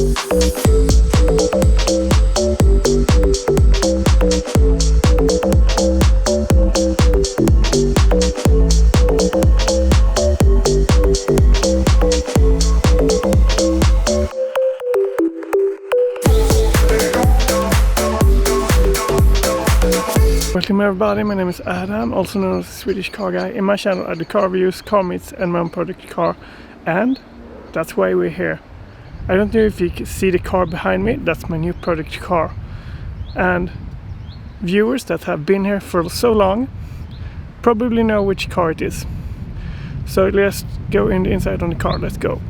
Welcome everybody, my name is Adam, also known as the Swedish Car Guy. In my channel I do car reviews, car meets and my own project car, and that's why we're here. I don't know if you can see the car behind me, that's my new project car. And viewers that have been here for so long probably know which car it is. So let's go in the inside on the car, let's go.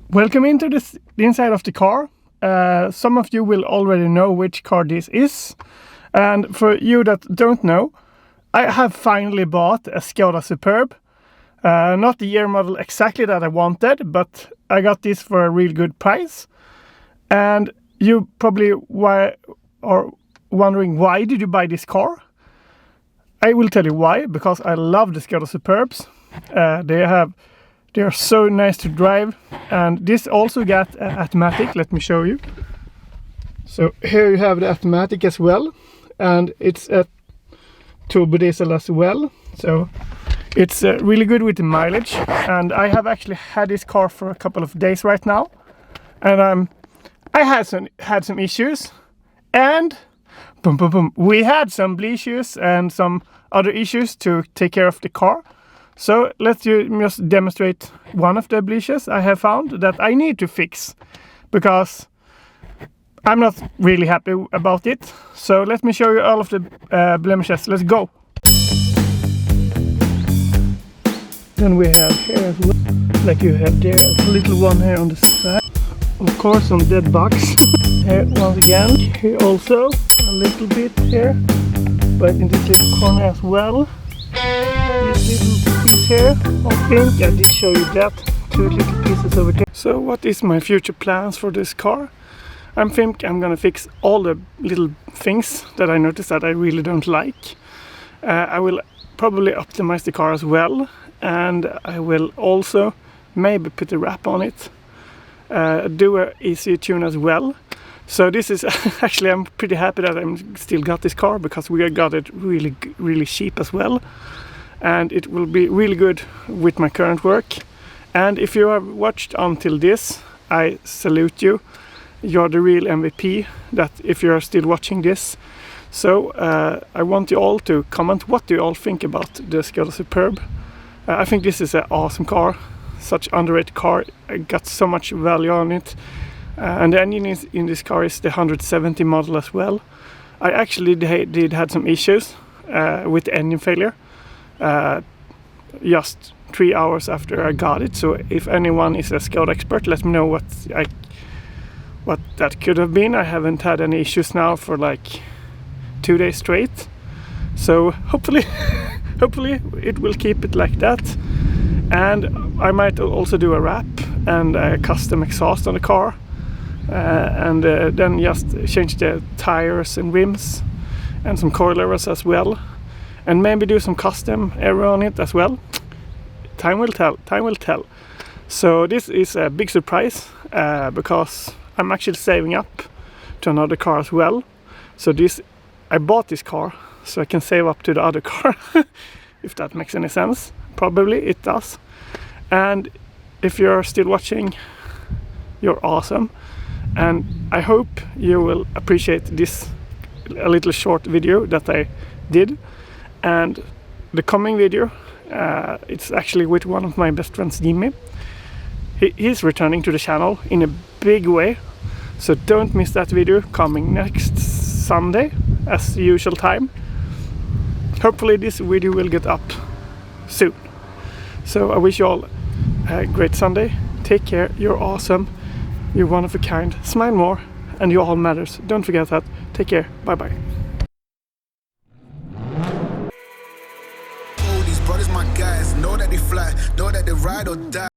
Welcome into the inside of the car. Some of you will already know which car this is. And for you that don't know, I have finally bought a Skoda Superb. Not the year model exactly that I wanted, but I got this for a real good price. And you probably are wondering, why did you buy this car? I will tell you why, because I love the Skoda Superbs. They are so nice to drive, and this also got automatic. Let me show you. So here you have the automatic as well. And it's a turbo diesel as well, so it's really good with the mileage. And I have actually had this car for a couple of days right now, and I had some issues, and boom boom boom, we had some blemishes and some other issues to take care of the car. So let's just demonstrate one of the blemishes I have found that I need to fix, because I'm not really happy about it. So let me show you all of the blemishes. Let's go. Then we have here as well, like you have there, a little one here on the side. Of course, some dead bugs. Here once again. Here also a little bit here, but in this little corner as well. This little piece here, I think I did show you that. Two little pieces over there. So what is my future plans for this car? I think I'm gonna fix all the little things that I noticed that I really don't like. I will probably optimize the car as well, and I will also maybe put a wrap on it, do a ECU tune as well. So this is actually, I'm pretty happy that I still got this car, because we got it really cheap as well, and it will be really good with my current work. And if you have watched until this, I salute you. You're the real MVP, that if you're still watching this. So I want you all to comment what do you all think about the Skoda Superb. I think this is an awesome car, such underrated car. I got so much value on it, and the engine in this car is the 170 model as well. I actually did had some issues with the engine failure just 3 hours after I got it. So if anyone is a Skoda expert, let me know what that could have been. I haven't had any issues now for like 2 days straight, so hopefully it will keep it like that. And I might also do a wrap and a custom exhaust on the car, and then just change the tires and rims and some coilovers as well, and maybe do some custom aero on it as well. Time will tell. So this is a big surprise, because I'm actually saving up to another car as well. So I bought this car so I can save up to the other car. If that makes any sense. Probably it does. And if you're still watching, you're awesome. And I hope you will appreciate this a little short video that I did. And the coming video, it's actually with one of my best friends, Jimmy. He's returning to the channel in a big way, so don't miss that video, coming next Sunday as the usual time. Hopefully this video will get up soon. So I wish you all a great Sunday. Take care, you're awesome, you're one of a kind, smile more, and you all matters. Don't forget that. Take care, bye bye. These brothers my guys, know that they fly, know that they ride or die.